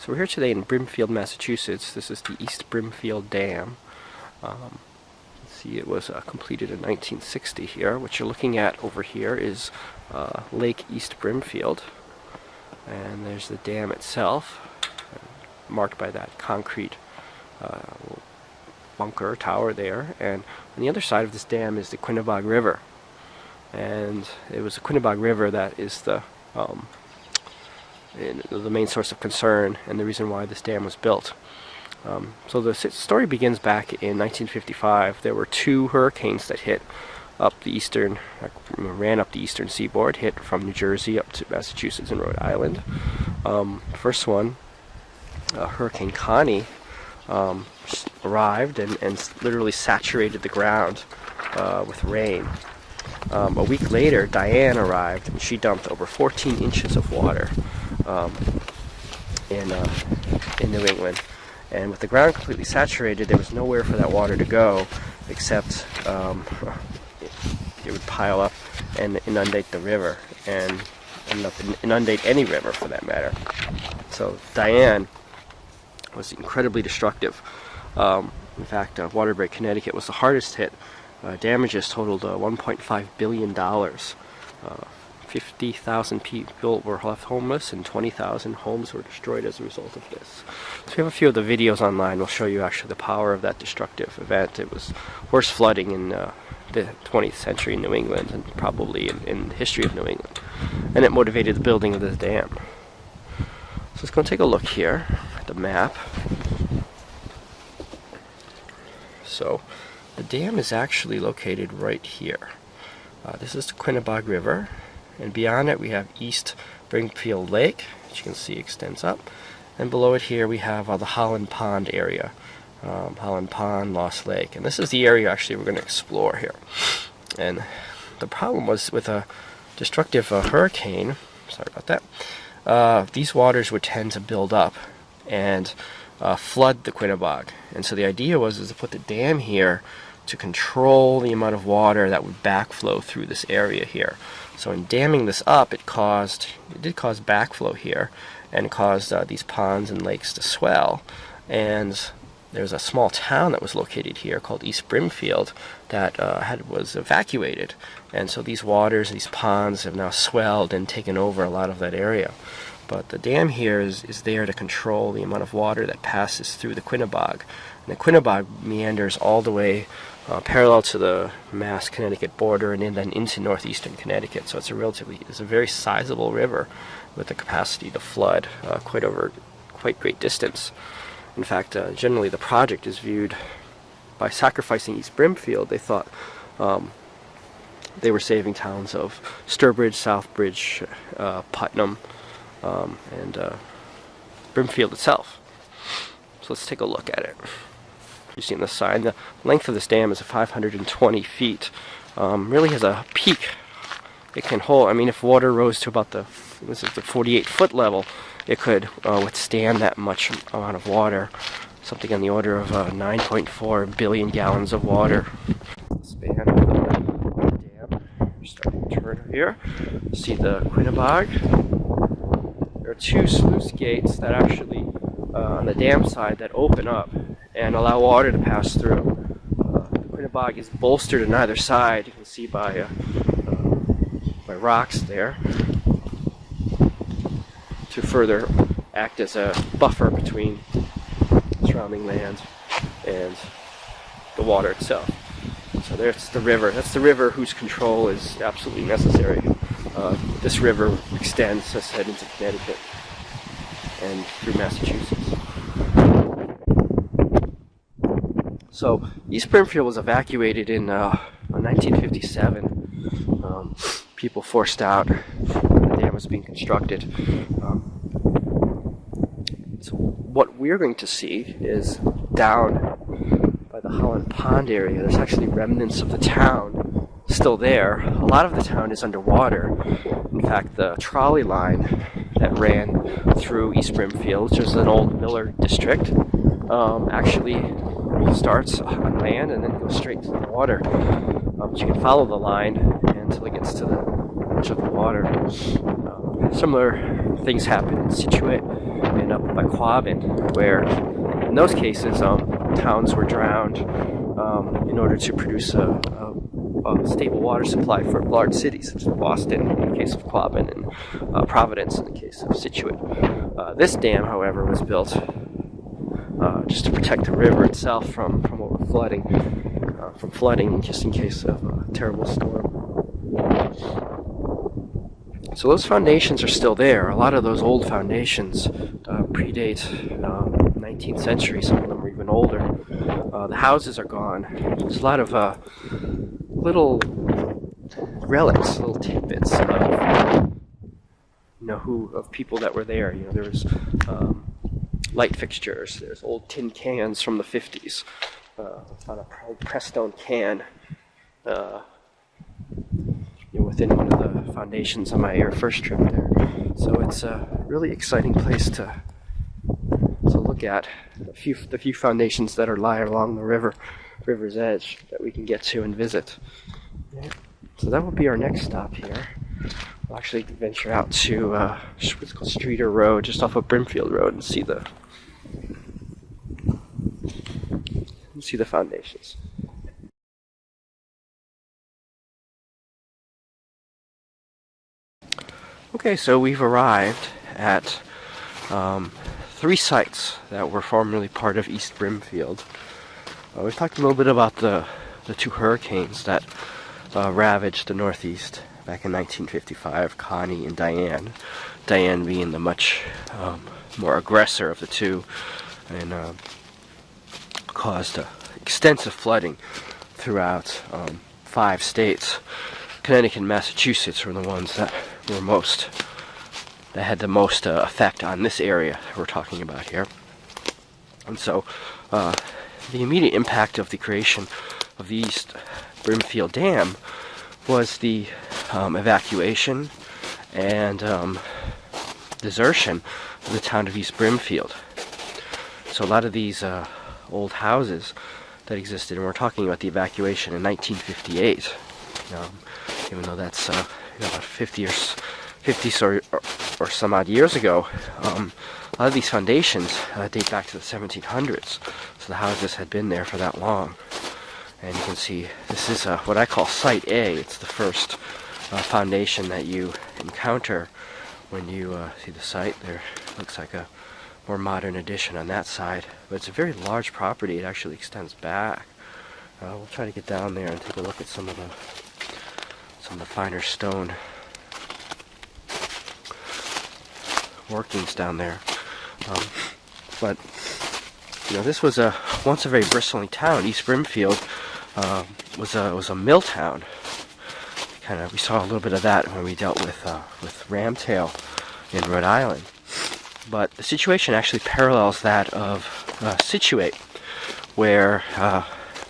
So we're here today in Brimfield, Massachusetts. This is the East Brimfield Dam. See, it was completed in 1960 here. What you're looking at over here is Lake East Brimfield. And there's the dam itself, marked by that concrete bunker tower there. And on the other side of this dam is the Quinebaug River. And it was the Quinebaug River that is the main source of concern and the reason why this dam was built. So the story begins back in 1955. There were two hurricanes that hit up the ran up the eastern seaboard, hit from New Jersey up to Massachusetts and Rhode Island. First one, Hurricane Connie, arrived and literally saturated the ground with rain. A week later, Diane arrived, and she dumped over 14 inches of water in New England. And with the ground completely saturated, there was nowhere for that water to go except it would pile up and inundate the river, and inundate any river for that matter. So Diane was incredibly destructive. In fact, Waterbury, Connecticut was the hardest hit. Damages totaled $1.5 billion. 50,000 people were left homeless, and 20,000 homes were destroyed as a result of this. So we have a few of the videos online. We'll show you actually the power of that destructive event. It was worst flooding in the 20th century in New England, and probably in the history of New England. And it motivated the building of the dam. So let's go take a look here at the map. So the dam is actually located right here. This is the Quinebaug River, and beyond it we have East Brimfield Lake, which you can see extends up. And below it here we have the Holland Pond area. Holland Pond, Lost Lake. And this is the area actually we're going to explore here. And the problem was with a destructive hurricane, sorry about that, these waters would tend to build up and flood the Quinebaug. And so the idea was to put the dam here to control the amount of water that would backflow through this area here. So in damming this up, it did cause backflow here, and caused these ponds and lakes to swell. And there's a small town that was located here called East Brimfield that was evacuated. And so these waters, these ponds, have now swelled and taken over a lot of that area. But the dam here is there to control the amount of water that passes through the Quinebaug. And the Quinebaug meanders all the way parallel to the Mass Connecticut border and then into northeastern Connecticut. So it's a very sizable river with the capacity to flood quite great distance. In fact, generally the project is viewed, by sacrificing East Brimfield, they thought they were saving towns of Sturbridge, Southbridge, Putnam, and Brimfield itself. So let's take a look at it. You see on the side, the length of this dam is 520 feet. Really has a peak. It can hold, if water rose to about the 48-foot level, it could withstand that much amount of water. Something on the order of 9.4 billion gallons of water. Span of the dam. We're starting to turn here. See the Quinebaug. There are two sluice gates that actually, on the dam side, that open up and allow water to pass through. The Quinebaug is bolstered on either side. You can see by rocks there, to further act as a buffer between surrounding land and the water itself. So there's the river. That's the river whose control is absolutely necessary. This river extends, as I said, into Connecticut and through Massachusetts. So East Brimfield was evacuated in 1957. People forced out. The dam was being constructed. So what we're going to see is down by the Holland Pond area, there's actually remnants of the town still there. A lot of the town is underwater. In fact, the trolley line that ran through East Brimfield, which is an old Miller district, actually starts on land and then goes straight to the water. But you can follow the line until it gets to the edge of the water. Similar things happen in Situate and and up by Quabbin, where in those cases towns were drowned in order to produce a stable water supply for large cities, such as Boston in the case of Quabbin, and Providence in the case of Situate. This dam, however, was built just to protect the river itself from flooding, just in case of a terrible storm. So those foundations are still there. A lot of those old foundations predate 19th century. Some of them are even older. The houses are gone. There's a lot of little relics, little tidbits of of people that were there. There was light fixtures. There's old tin cans from the 50s. On a pressed stone can. Within one of the foundations on my first trip there. So it's a really exciting place to look at. The few foundations that lie along the river's edge that we can get to and visit. Yeah. So that will be our next stop here. We'll actually venture out to what's called Streeter Road, just off of Brimfield Road, and see the foundations. Okay, so we've arrived at 3 sites that were formerly part of East Brimfield. We've talked a little bit about the 2 hurricanes that ravaged the Northeast back in 1955, Connie and Diane. Diane being the much more aggressor of the 2, and caused extensive flooding throughout 5 states. Connecticut and Massachusetts were the ones that had the most effect on this area we're talking about here. And so the immediate impact of the creation of the East Brimfield Dam was the evacuation and desertion of the town of East Brimfield. So a lot of these old houses that existed, and we're talking about the evacuation in 1958, even though that's about 50 or some odd years ago. A lot of these foundations date back to the 1700s, so the houses had been there for that long. And you can see this is what I call Site A. It's the first foundation that you encounter when you see the site. There looks like a more modern addition on that side, but it's a very large property. It actually extends back. We'll try to get down there and take a look at some of the finer stone workings down there. But this was once a very bristling town. East Brimfield was a mill town. We saw a little bit of that when we dealt with Ramtail in Rhode Island. But the situation actually parallels that of Situate, where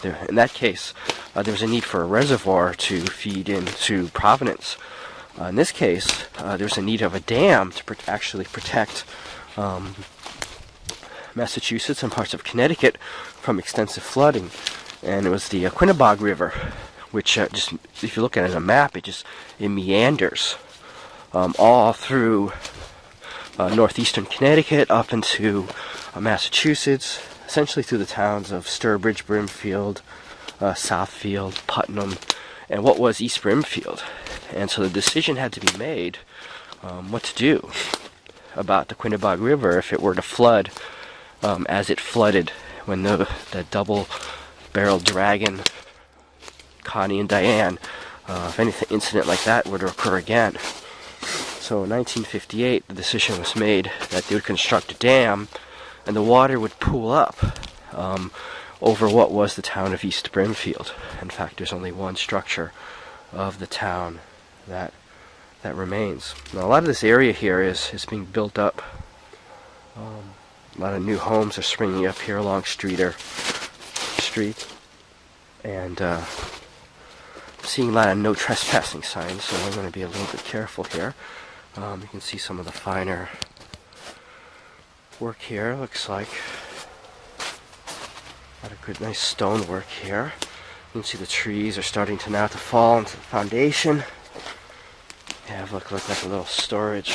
in that case there was a need for a reservoir to feed into Providence. In this case, there's a need of a dam to actually protect Massachusetts and parts of Connecticut from extensive flooding. And it was the Quinebaug River, which just, if you look at it on a map, it meanders all through northeastern Connecticut up into Massachusetts, essentially through the towns of Sturbridge, Brimfield, Southfield, Putnam, and what was East Brimfield. And so the decision had to be made what to do about the Quinebaug River if it were to flood as it flooded when the double-barreled dragon, Connie and Diane, if any incident like that were to occur again. So in 1958, the decision was made that they would construct a dam, and the water would pool up over what was the town of East Brimfield. In fact, there's only one structure of the town that remains. Now, a lot of this area here is being built up. A lot of new homes are springing up here along Street, and seeing a lot of no trespassing signs, so I'm going to be a little bit careful here. You can see some of the finer work here. Looks like got a good, nice stonework here. You can see the trees are starting to fall into the foundation. Yeah, look like a little storage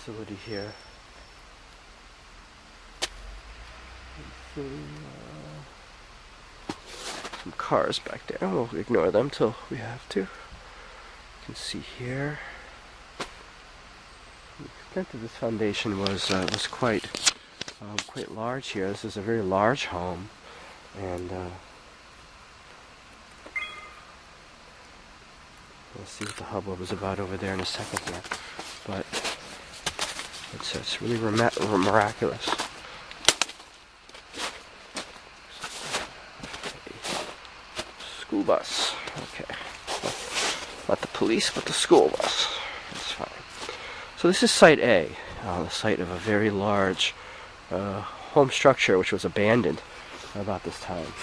facility here. Some cars back there. We'll ignore them till we have to. You can see here. The extent of this foundation was quite large here. This is a very large home, and we'll see what the hubbub is about over there in a second here. But it's really miraculous. School bus. Okay. Not the police, but the school bus. That's fine. So this is Site A, the site of a very large home structure which was abandoned about this time.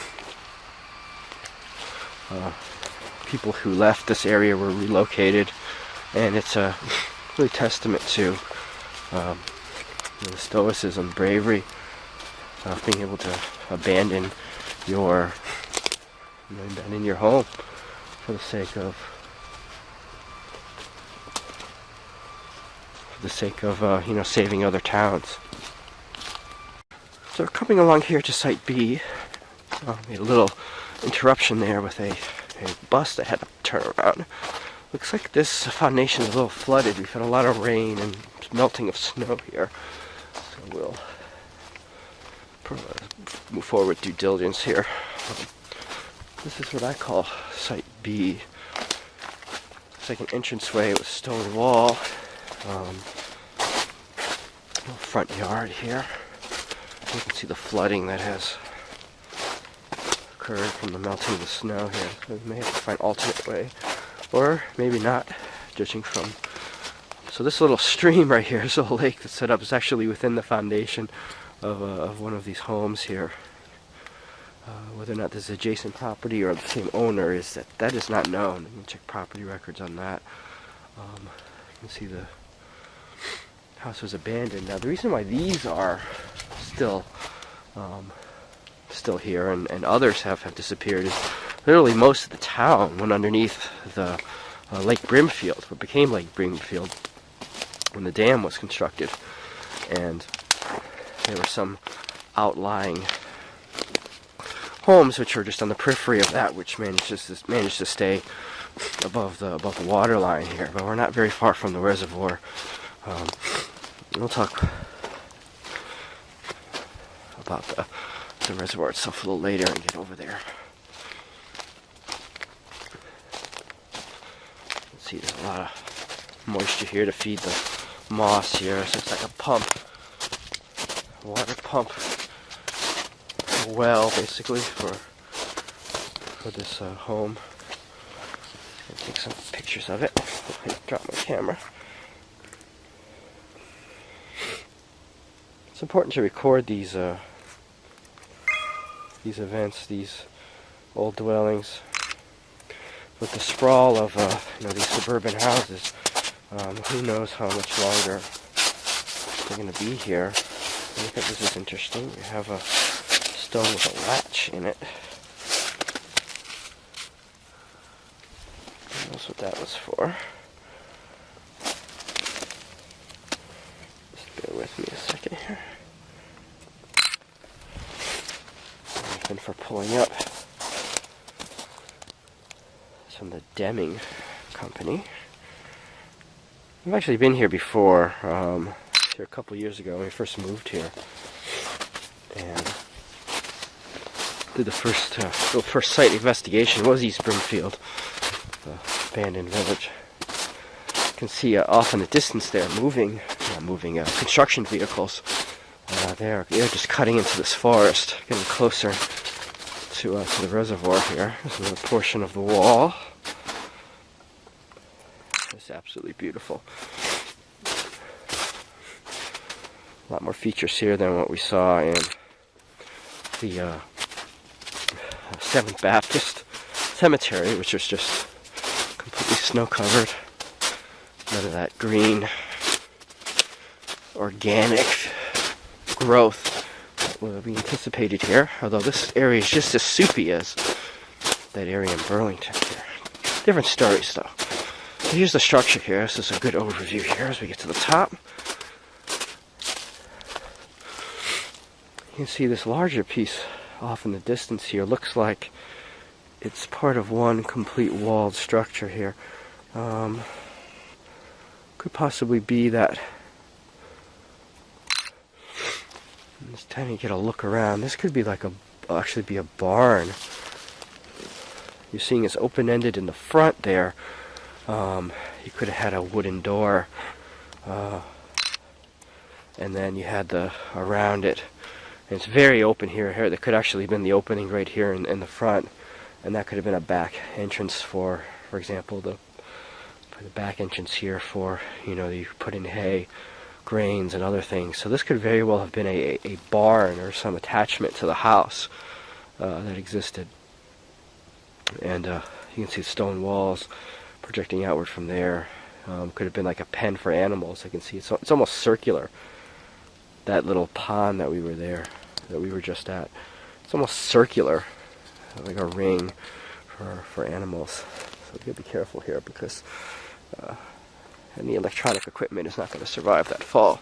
People who left this area were relocated, and it's a really testament to the stoicism, bravery of being able to abandon your home for the sake of saving other towns. So we're coming along here to Site B. Made a little interruption there with a bus that had to turn around. Looks like this foundation is a little flooded. We've had a lot of rain and melting of snow here. So we'll move forward with due diligence here. This is what I call Site B. It's like an entranceway with a stone wall. Little front yard here. You can see the flooding that has occurred from the melting of the snow here. So we may have to find an alternate way, or maybe not, judging from. So this little stream right here, this little lake that's set up, is actually within the foundation of one of these homes here. Whether or not this is adjacent property or the same owner that is not known. You can check property records on that. You can see the house was abandoned. Now the reason why these are still here and others have disappeared is literally most of the town went underneath the Lake Brimfield, what became Lake Brimfield when the dam was constructed, and there were some outlying homes which were just on the periphery of that, which managed to stay above the water line here. But we're not very far from the reservoir. We'll talk about the reservoir itself a little later and get over there. Let's see, there's a lot of moisture here to feed the moss here. So it's like a pump, a water pump, a well basically for this home. I'll take some pictures of it. Drop my camera. It's important to record these events, these old dwellings. With the sprawl of these suburban houses, who knows how much longer they're going to be here. I think this is interesting. We have a stone with a latch in it. Who knows what that was for? Just bear with me a second here. Anything for pulling up. It's from the Deming Company. I've actually been here before. Here a couple years ago when we first moved here, and did the first site investigation. It was East Brimfield, the abandoned village. You can see off in the distance there, moving construction vehicles. They're just cutting into this forest, getting closer to the reservoir here. This is a portion of the wall. It's absolutely beautiful. A lot more features here than what we saw in the 7th Baptist Cemetery, which was just completely snow-covered. None of that green, organic growth that will be anticipated here. Although this area is just as soupy as that area in Burlington here. Different stories, though. So here's the structure here. This is a good overview here as we get to the top. You can see this larger piece off in the distance here. Looks like it's part of one complete walled structure here. Could possibly be that. I'm just trying to get a look around. This could be like actually be a barn. You're seeing it's open-ended in the front there. You could have had a wooden door, and then you had the around it. And it's very open here. There could actually have been the opening right here in the front, and that could have been a back entrance for example, the back entrance here for, you put in hay, grains, and other things. So this could very well have been a barn or some attachment to the house that existed. And you can see stone walls projecting outward from there. Could have been like a pen for animals. I can see it's almost circular. That little pond that we were just at, it's almost circular, like a ring for animals. So we gotta be careful here because any electronic equipment is not going to survive that fall.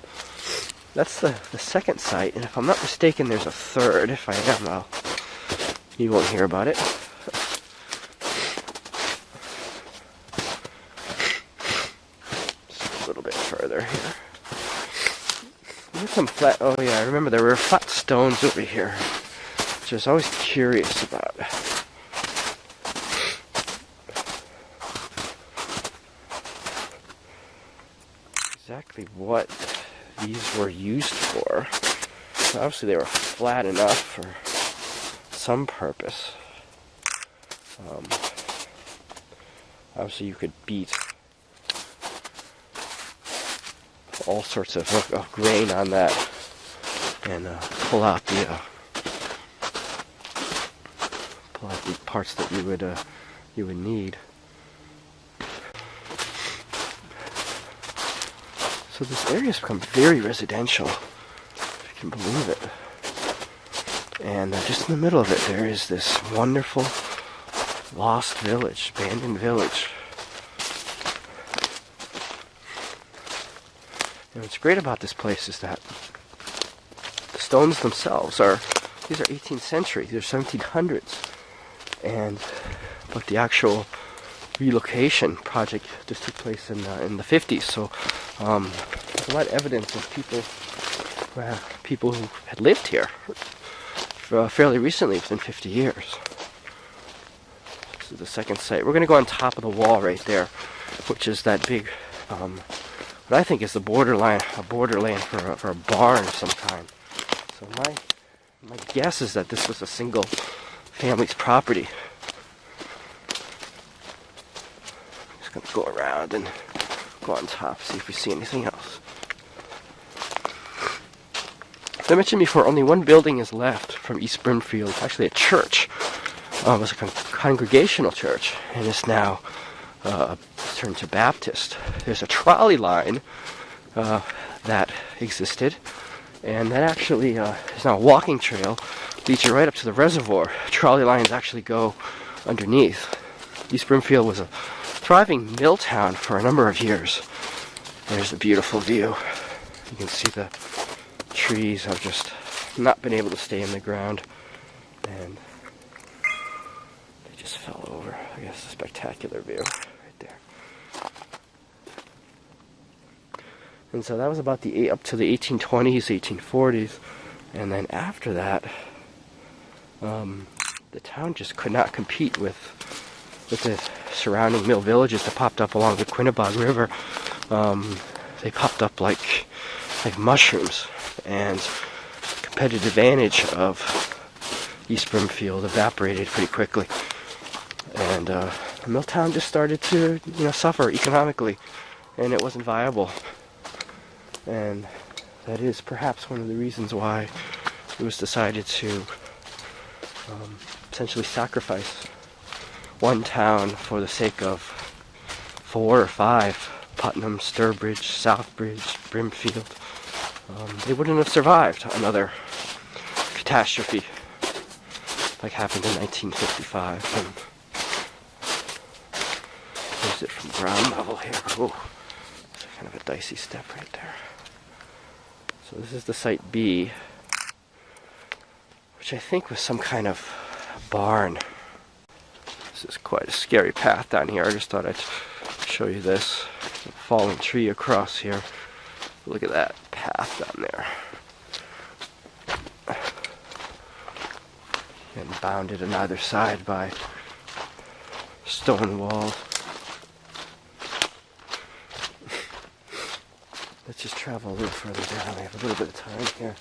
That's the second site, and if I'm not mistaken, there's a third. If I am, you won't hear about it. Just a little bit further here. There's some flat. Oh yeah, I remember there were flat stones over here, which I was always curious about. Exactly what these were used for. So obviously they were flat enough for some purpose. Obviously you could beat all sorts of grain on that and pull out the parts that you would need. So this area has become very residential, if you can believe it. And just in the middle of it, there is this wonderful lost village, abandoned village. And what's great about this place is that the stones themselves these are 18th century, they're 1700s. But the actual relocation project just took place in the 50s. So there's a lot of evidence of people who had lived here fairly recently, within 50 years. This is the second site. We're going to go on top of the wall right there, which is that big, what I think is a borderland for a barn of some kind. So my guess is that this was a single family's property. I'm just going to go around and go on top, see if we see anything else. As I mentioned before, only one building is left from East Brimfield. It's actually a church. It was a congregational church, and it's now turned to Baptist. There's a trolley line that existed, and that actually is now a walking trail, leads you right up to the reservoir. Trolley lines actually go underneath. East Brimfield was a thriving mill town for a number of years. There's a beautiful view. You can see the trees have just not been able to stay in the ground, and they just fell over. I guess a spectacular view right there. And so that was about up to the 1820s, 1840s, and then after that, the town just could not compete with the surrounding mill villages that popped up along the Quinebaug River. They popped up like mushrooms, and the competitive advantage of East Brimfield evaporated pretty quickly, and the mill town just started to suffer economically, and it wasn't viable. And that is perhaps one of the reasons why it was decided to essentially sacrifice one town for the sake of 4 or 5, Putnam, Sturbridge, Southbridge, Brimfield. They wouldn't have survived another catastrophe like happened in 1955. And here's it from ground level here. Oh, it's kind of a dicey step right there. So this is the site B. which I think was some kind of barn. This is quite a scary path down here. I just thought I'd show you this. A fallen tree across here. Look at that path down there. And bounded on either side by stone walls. Let's just travel a little further down. We have a little bit of time here.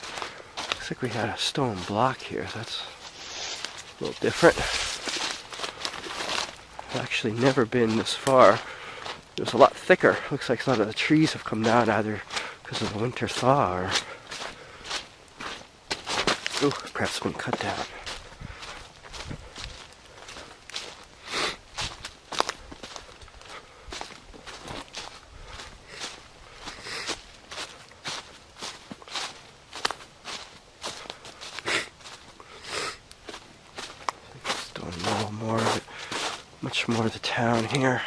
Looks like we had a stone block here. So that's a little different. I've actually never been this far. It was a lot thicker. Looks like a lot of the trees have come down either because of the winter thaw or perhaps been cut down. Much more of the town here.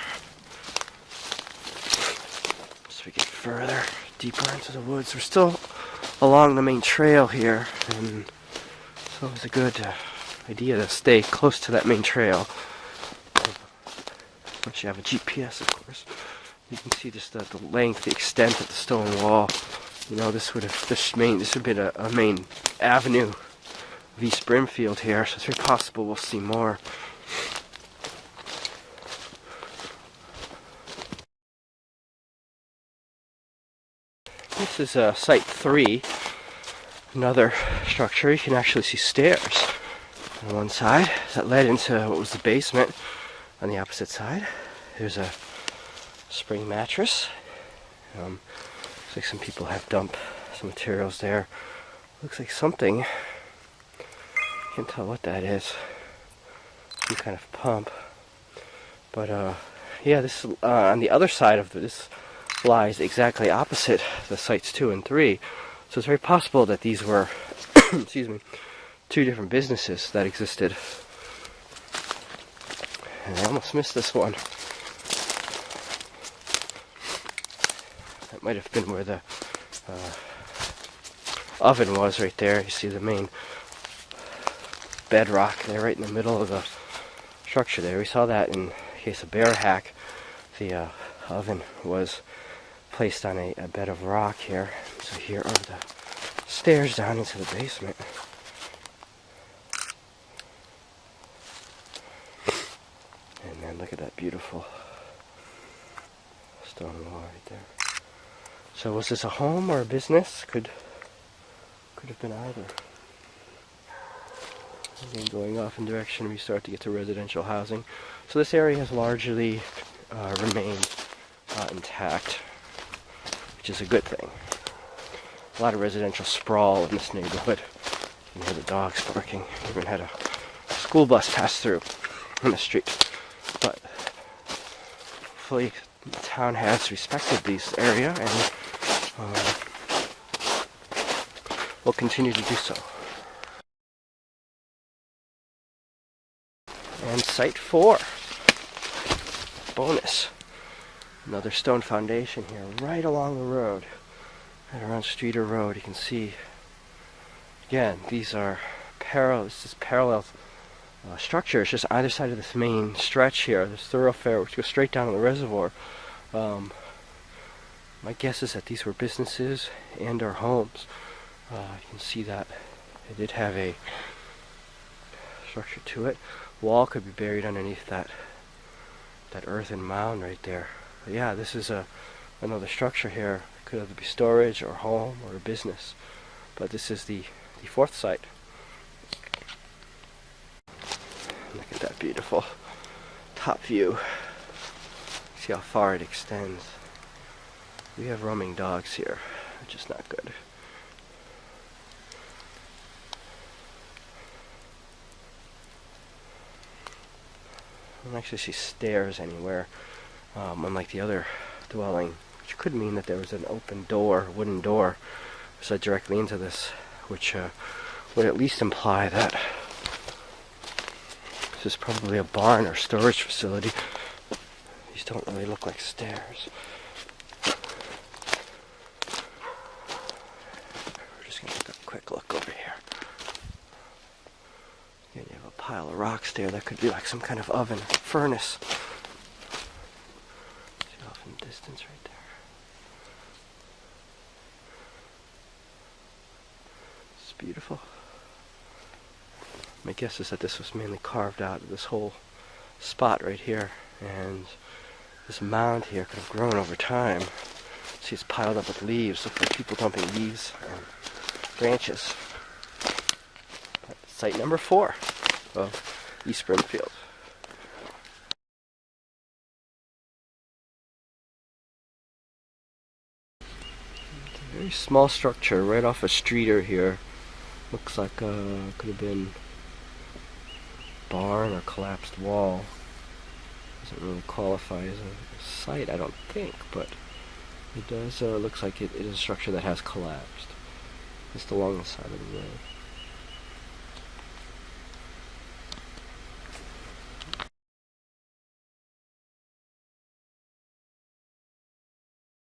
As we get further, deeper into the woods, we're still along the main trail here, and so it's a good idea to stay close to that main trail. Once you have a GPS, of course, you can see just the length, the extent of the stone wall. You know, this would have been a main avenue of East Brimfield here, so it's very possible we'll see more. This is Site 3, another structure. You can actually see stairs on one side that led into what was the basement. On the opposite side, there's a spring mattress. Looks like some people have dumped some materials there. Looks like something, can't tell what that is, some kind of pump. But yeah, this on the other side of this lies exactly opposite the sites 2 and 3, so it's very possible that these were excuse me, two different businesses that existed. And I almost missed this one. That might have been where the oven was, right there. You see the main bedrock there right in the middle of the structure there. We saw that in case of bear hack. The oven was placed on a bed of rock here. So here are the stairs down into the basement. And then look at that beautiful stone wall right there. So was this a home or a business? Could have been either. Again, going off in direction, we start to get to residential housing. So this area has largely remained intact, which is a good thing. A lot of residential sprawl in this neighborhood. You can hear the dogs barking. Even had a school bus pass through on the street. But hopefully the town has respected this area and will continue to do so. And Site 4. Bonus. Another stone foundation here, right along the road. Right around Streeter Road, you can see. Again, these are parallel structures just either side of this main stretch here, this thoroughfare which goes straight down to the reservoir. My guess is that these were businesses and or homes. You can see that it did have a structure to it. Wall could be buried underneath that earthen mound right there. But yeah, this is another structure here. Could either be storage or home or a business. But this is the fourth site. Look at that beautiful top view. See how far it extends. We have roaming dogs here, which is not good. I don't actually see stairs anywhere, unlike the other dwelling, which could mean that there was an open door, wooden door, which led directly into this, which would at least imply that this is probably a barn or storage facility. These don't really look like stairs. We're just going to take a quick look over here. pile of rocks there. That could be like some kind of oven, furnace. See off in the distance right there. It's beautiful. My guess is that this was mainly carved out of this whole spot right here, and this mound here could have grown over time. See, it's piled up with leaves. Look like people dumping leaves and branches. Site number 4 of East Brimfield. It's a very small structure right off a streeter here. Looks like could have been barn or collapsed wall. Doesn't really qualify as a site, I don't think, but it does looks like it is a structure that has collapsed just along the side of the road.